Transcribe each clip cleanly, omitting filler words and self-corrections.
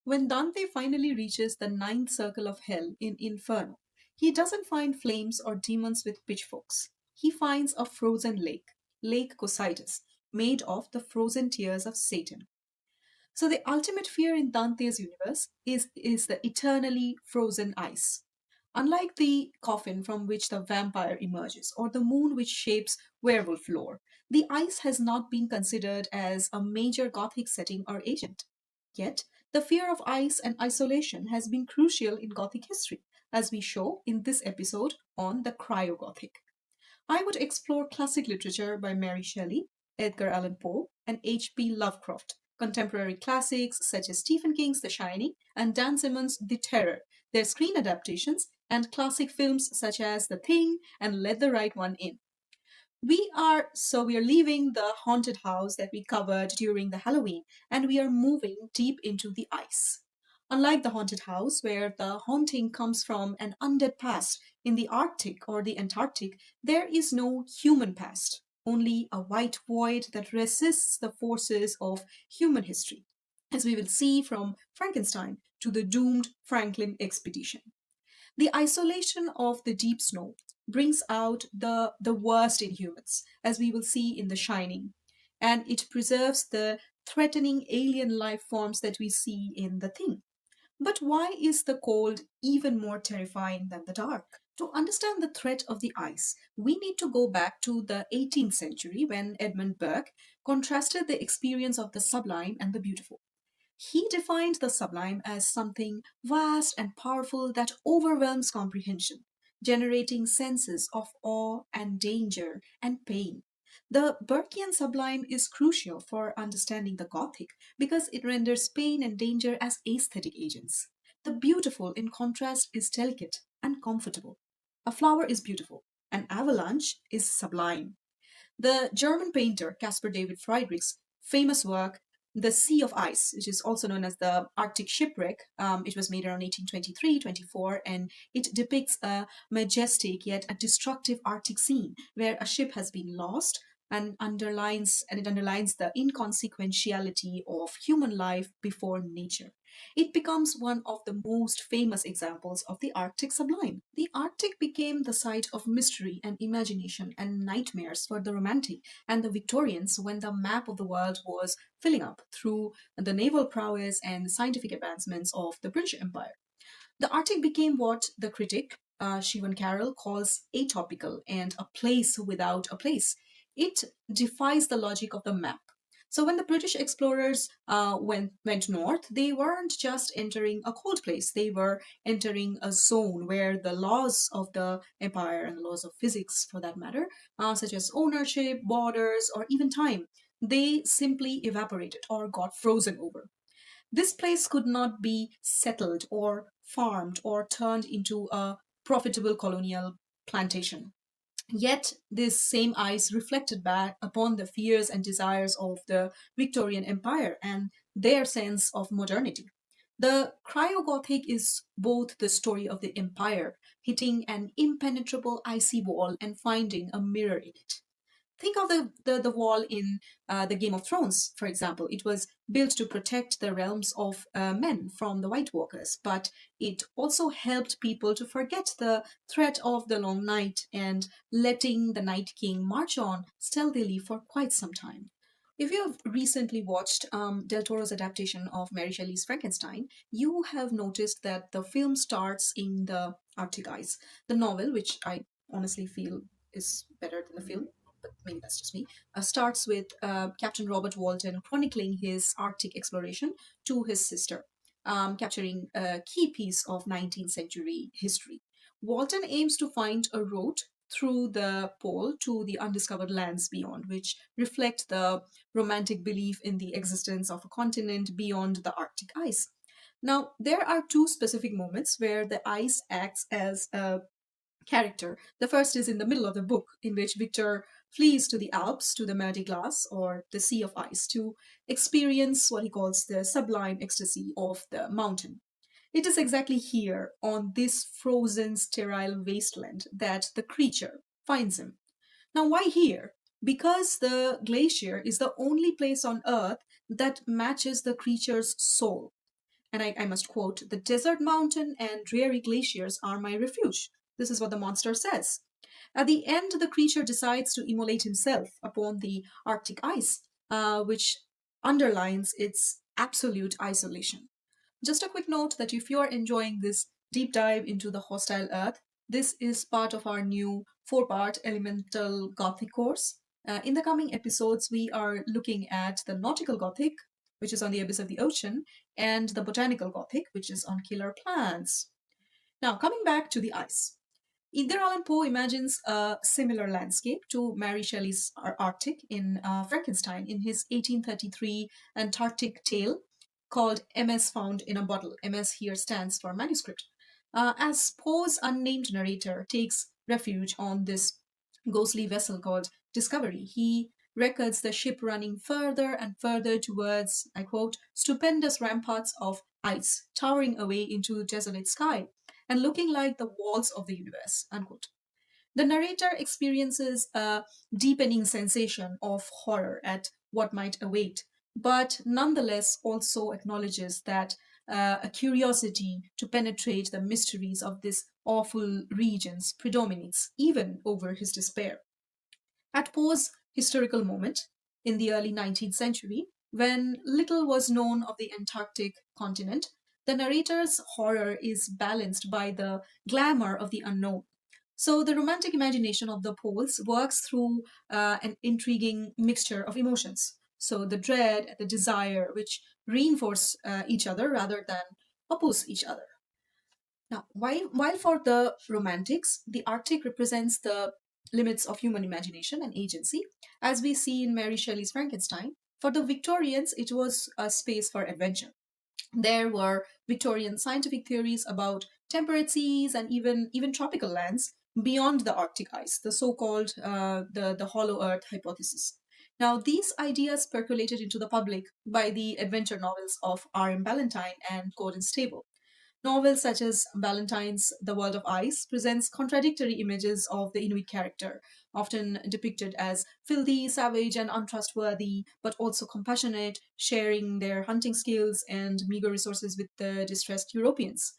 When Dante finally reaches the ninth circle of hell in Inferno, he doesn't find flames or demons with pitchforks. He finds a frozen lake, Lake Cocytus, made of the frozen tears of Satan. So the ultimate fear in Dante's universe is the eternally frozen ice. Unlike the coffin from which the vampire emerges or the moon which shapes werewolf lore, the ice has not been considered as a major Gothic setting or agent. Yet, the fear of ice and isolation has been crucial in Gothic history, as we show in this episode on the Cryogothic. I would explore classic literature by Mary Shelley, Edgar Allan Poe, and H.P. Lovecraft, contemporary classics such as Stephen King's The Shining and Dan Simmons' The Terror, their screen adaptations, and classic films such as The Thing and Let the Right One In. We are leaving the haunted house that we covered during the Halloween, and we are moving deep into the ice. Unlike the haunted house, where the haunting comes from an undead past, in the Arctic or the Antarctic, there is no human past, only a white void that resists the forces of human history, as we will see from Frankenstein to the doomed Franklin expedition. The isolation of the deep snow brings out the worst in humans, as we will see in The Shining, and it preserves the threatening alien life forms that we see in The Thing. But why is the cold even more terrifying than the dark? To understand the threat of the ice, we need to go back to the 18th century when Edmund Burke contrasted the experience of the sublime and the beautiful. He defined the sublime as something vast and powerful that overwhelms comprehension, generating senses of awe and danger and pain. The Burkean sublime is crucial for understanding the Gothic because it renders pain and danger as aesthetic agents. The beautiful, in contrast, is delicate and comfortable. A flower is beautiful, an avalanche is sublime. The German painter Caspar David Friedrich's famous work, The Sea of Ice, which is also known as the Arctic Shipwreck, it was made around 1823-24, and it depicts a majestic yet a destructive Arctic scene where a ship has been lost and it underlines the inconsequentiality of human life before nature. It becomes one of the most famous examples of the Arctic sublime. The Arctic became the site of mystery and imagination and nightmares for the Romantic and the Victorians when the map of the world was filling up through the naval prowess and scientific advancements of the British Empire. The Arctic became what the critic Siwan Carroll calls atopical and a place without a place. It defies the logic of the map. So when the British explorers went north, they weren't just entering a cold place. They were entering a zone where the laws of the empire and the laws of physics, for that matter, such as ownership, borders, or even time, they simply evaporated or got frozen over. This place could not be settled or farmed or turned into a profitable colonial plantation. Yet, this same ice reflected back upon the fears and desires of the Victorian Empire and their sense of modernity. The Cryogothic is both the story of the empire hitting an impenetrable icy wall and finding a mirror in it. Think of the wall in the Game of Thrones, for example. It was built to protect the realms of men from the White Walkers, but it also helped people to forget the threat of the long night and letting the Night King march on stealthily for quite some time. If you have recently watched Del Toro's adaptation of Mary Shelley's Frankenstein, you have noticed that the film starts in the Arctic ice. The novel, which I honestly feel is better than the film, but maybe that's just me, starts with Captain Robert Walton chronicling his Arctic exploration to his sister, capturing a key piece of 19th century history. Walton aims to find a route through the pole to the undiscovered lands beyond, which reflect the romantic belief in the existence of a continent beyond the Arctic ice. Now, there are two specific moments where the ice acts as a character. The first is in the middle of the book, in which Victor flees to the Alps, to the Mer de Glace, or the Sea of Ice, to experience what he calls the sublime ecstasy of the mountain. It is exactly here, on this frozen, sterile wasteland, that the creature finds him. Now, why here? Because the glacier is the only place on Earth that matches the creature's soul. I must quote, "The desert mountain and dreary glaciers are my refuge." This is what the monster says. At the end, the creature decides to immolate himself upon the Arctic ice, which underlines its absolute isolation. Just a quick note that if you are enjoying this deep dive into the hostile earth, this is part of our new 4-part elemental Gothic course. In the coming episodes, we are looking at the nautical Gothic, which is on the abyss of the ocean, and the botanical Gothic, which is on killer plants. Now, coming back to the ice. Edgar Allan Poe imagines a similar landscape to Mary Shelley's Arctic in Frankenstein in his 1833 Antarctic tale called MS Found in a Bottle. MS here stands for manuscript. As Poe's unnamed narrator takes refuge on this ghostly vessel called Discovery, he records the ship running further and further towards, I quote, "stupendous ramparts of ice, towering away into desolate sky and looking like the walls of the universe," unquote. The narrator experiences a deepening sensation of horror at what might await, but nonetheless also acknowledges that a curiosity to penetrate the mysteries of these awful regions predominates even over his despair. At Poe's historical moment in the early 19th century, when little was known of the Antarctic continent, the narrator's horror is balanced by the glamour of the unknown. So the romantic imagination of the Poles works through an intriguing mixture of emotions. So the dread, the desire, which reinforce each other rather than oppose each other. Now, while for the Romantics, the Arctic represents the limits of human imagination and agency, as we see in Mary Shelley's Frankenstein, for the Victorians, it was a space for adventure. There were Victorian scientific theories about temperate seas and even tropical lands beyond the Arctic ice, the so-called the hollow Earth hypothesis. Now, these ideas percolated into the public by the adventure novels of R.M. Ballantyne and Gordon Stable. Novels such as Ballantyne's The World of Ice presents contradictory images of the Inuit character, often depicted as filthy, savage, and untrustworthy, but also compassionate, sharing their hunting skills and meager resources with the distressed Europeans.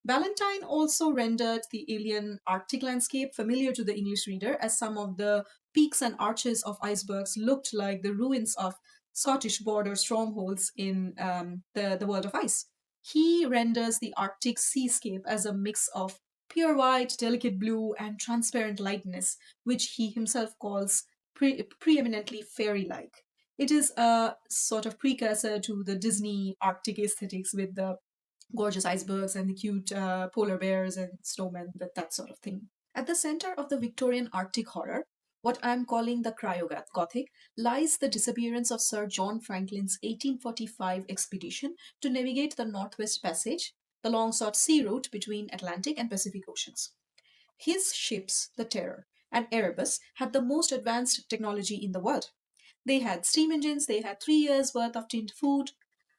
Ballantyne also rendered the alien Arctic landscape familiar to the English reader, as some of the peaks and arches of icebergs looked like the ruins of Scottish border strongholds in the World of Ice. He renders the Arctic seascape as a mix of pure white, delicate blue, and transparent lightness, which he himself calls preeminently fairy like. It is a sort of precursor to the Disney Arctic aesthetics with the gorgeous icebergs and the cute polar bears and snowmen, that sort of thing. At the center of the Victorian Arctic horror, what I'm calling the Cryogothic, lies the disappearance of Sir John Franklin's 1845 expedition to navigate the Northwest Passage, the long sought sea route between Atlantic and Pacific Oceans. His ships, the Terror and Erebus, had the most advanced technology in the world. They had steam engines, they had 3 years' worth of tinned food.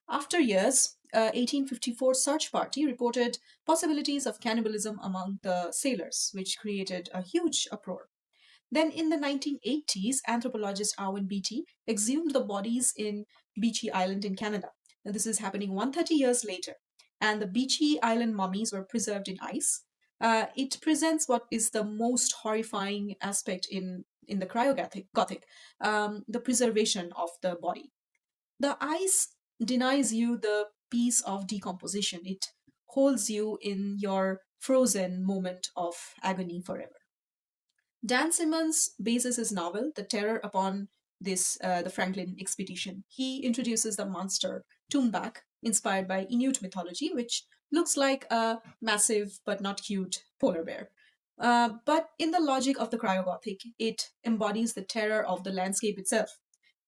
After years, 1854 search party reported possibilities of cannibalism among the sailors, which created a huge uproar. Then in the 1980s, anthropologist Owen Beatty exhumed the bodies in Beechy Island in Canada. And this is happening 130 years later. And the Beechy Island mummies were preserved in ice. It presents what is the most horrifying aspect in the cryogothic, the preservation of the body. The ice denies you the peace of decomposition. It holds you in your frozen moment of agony forever. Dan Simmons bases his novel, The Terror, upon the Franklin expedition. He introduces the monster Tumbak, inspired by Inuit mythology, which looks like a massive but not cute polar bear. But in the logic of the cryogothic, it embodies the terror of the landscape itself.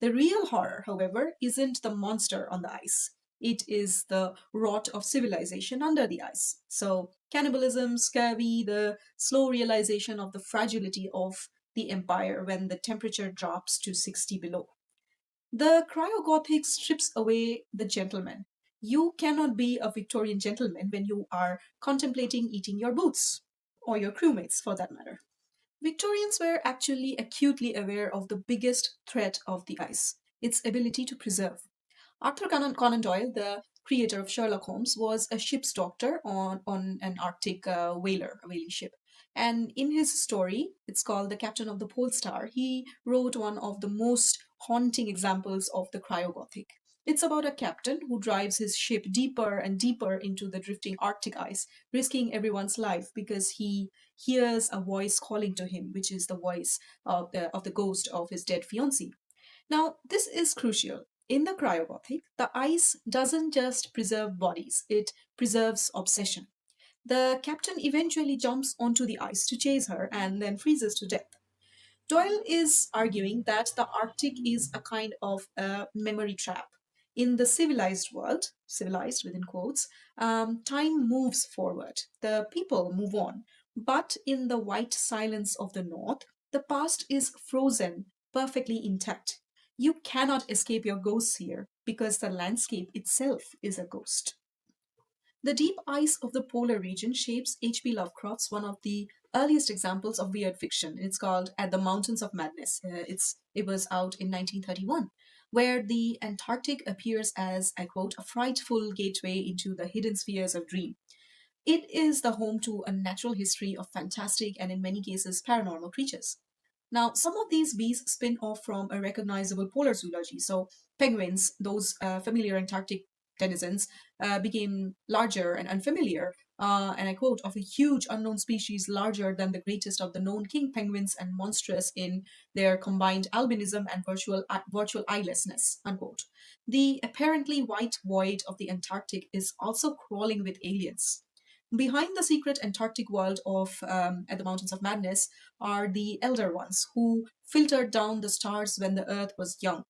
The real horror, however, isn't the monster on the ice. It is the rot of civilization under the ice. So, cannibalism, scurvy, the slow realization of the fragility of the empire when the temperature drops to 60 below. The cryogothic strips away the gentleman. You cannot be a Victorian gentleman when you are contemplating eating your boots, or your crewmates for that matter. Victorians were actually acutely aware of the biggest threat of the ice, its ability to preserve. Arthur Conan Doyle, the creator of Sherlock Holmes, was a ship's doctor on an Arctic a whaling ship. And in his story, it's called The Captain of the Pole Star, he wrote one of the most haunting examples of the Cryogothic. It's about a captain who drives his ship deeper and deeper into the drifting Arctic ice, risking everyone's life because he hears a voice calling to him, which is the voice of the ghost of his dead fiancée. Now, this is crucial. In the cryogothic, the ice doesn't just preserve bodies, it preserves obsession. The captain eventually jumps onto the ice to chase her and then freezes to death. Doyle is arguing that the Arctic is a kind of a memory trap. In the civilized world, civilized within quotes, time moves forward. The people move on. But in the white silence of the North, the past is frozen, perfectly intact. You cannot escape your ghosts here because the landscape itself is a ghost. The deep ice of the polar region shapes H.P. Lovecraft's one of the earliest examples of weird fiction. It's called At the Mountains of Madness. It was out in 1931, where the Antarctic appears as, I quote, a frightful gateway into the hidden spheres of dream. It is the home to a natural history of fantastic and, in many cases, paranormal creatures. Now, some of these bees spin off from a recognizable polar zoology. So, penguins, those familiar Antarctic denizens, became larger and unfamiliar. And I quote, of a huge unknown species larger than the greatest of the known king penguins and monstrous in their combined albinism and virtual eyelessness, unquote. The apparently white void of the Antarctic is also crawling with aliens. Behind the secret Antarctic world of At the Mountains of Madness are the Elder Ones, who filtered down the stars when the Earth was young.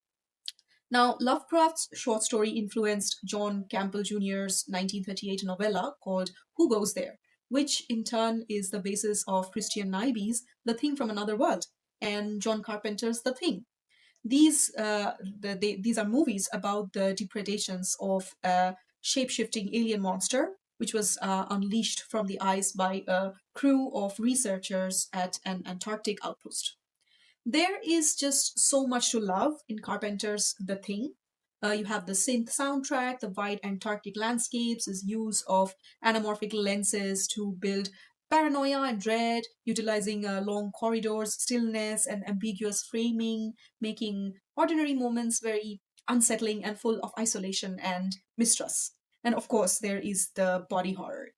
Now, Lovecraft's short story influenced John Campbell Jr.'s 1938 novella called Who Goes There?, which in turn is the basis of Christian Nyby's The Thing from Another World and John Carpenter's The Thing. These are movies about the depredations of a shape-shifting alien monster, which was unleashed from the ice by a crew of researchers at an Antarctic outpost. There is just so much to love in Carpenter's The Thing. You have the synth soundtrack, the wide Antarctic landscapes, his use of anamorphic lenses to build paranoia and dread, utilizing long corridors, stillness, and ambiguous framing, making ordinary moments very unsettling and full of isolation and mistrust. And of course, there is the body horror.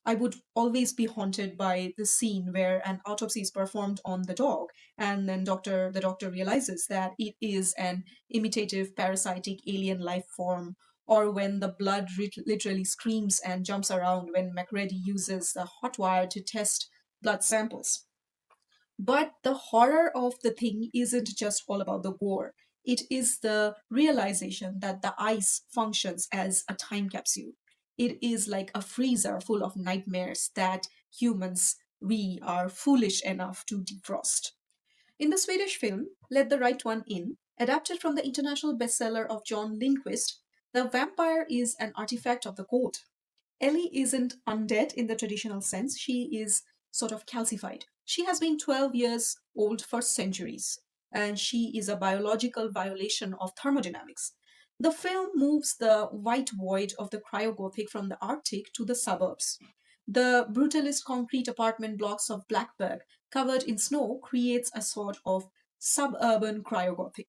I would always be haunted by the scene where an autopsy is performed on the dog, and then the doctor realizes that it is an imitative parasitic alien life form, or when the blood literally screams and jumps around when Macready uses the hot wire to test blood samples. But the horror of the thing isn't just all about the gore. It is the realization that the ice functions as a time capsule. It is like a freezer full of nightmares that humans, we are foolish enough to defrost. In the Swedish film Let the Right One In, adapted from the international bestseller of John Lindquist, the vampire is an artifact of the court. Ellie isn't undead in the traditional sense, she is sort of calcified. She has been 12 years old for centuries, and she is a biological violation of thermodynamics. The film moves the white void of the cryogothic from the Arctic to the suburbs. The brutalist concrete apartment blocks of Blackburg, covered in snow, creates a sort of suburban cryogothic.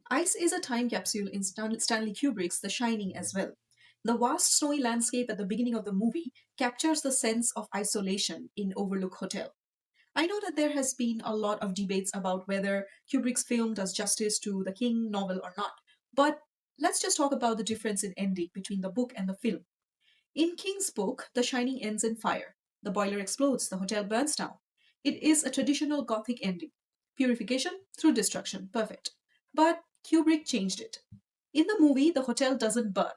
Ice is a time capsule in Stanley Kubrick's The Shining as well. The vast snowy landscape at the beginning of the movie captures the sense of isolation in Overlook Hotel. I know that there has been a lot of debates about whether Kubrick's film does justice to the King novel or not, but let's just talk about the difference in ending between the book and the film. In King's book, The Shining ends in fire. The boiler explodes, the hotel burns down. It is a traditional Gothic ending. Purification through destruction. Perfect. But Kubrick changed it. In the movie, the hotel doesn't burn.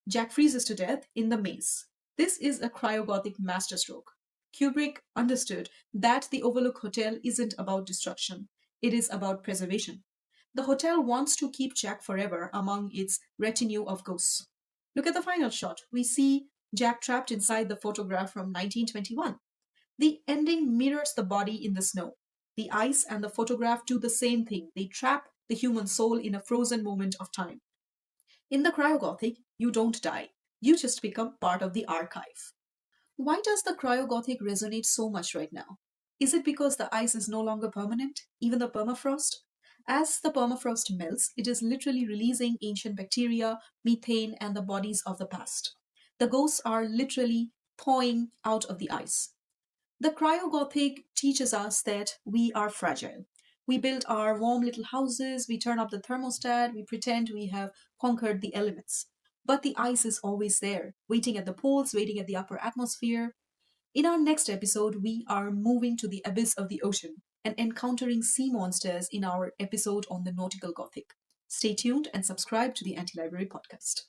Jack freezes to death in the maze. This is a cryogothic masterstroke. Kubrick understood that the Overlook Hotel isn't about destruction. It is about preservation. The hotel wants to keep Jack forever among its retinue of ghosts. Look at the final shot. We see Jack trapped inside the photograph from 1921. The ending mirrors the body in the snow. The ice and the photograph do the same thing. They trap the human soul in a frozen moment of time. In the cryogothic, you don't die. You just become part of the archive. Why does the cryogothic resonate so much right now? Is it because the ice is no longer permanent, even the permafrost? As the permafrost melts, it is literally releasing ancient bacteria, methane, and the bodies of the past. The ghosts are literally thawing out of the ice. The cryogothic teaches us that we are fragile. We build our warm little houses, we turn up the thermostat, we pretend we have conquered the elements. But the ice is always there, waiting at the poles, waiting at the upper atmosphere. In our next episode, we are moving to the abyss of the ocean and encountering sea monsters in our episode on the nautical Gothic. Stay tuned and subscribe to the Anti Library Podcast.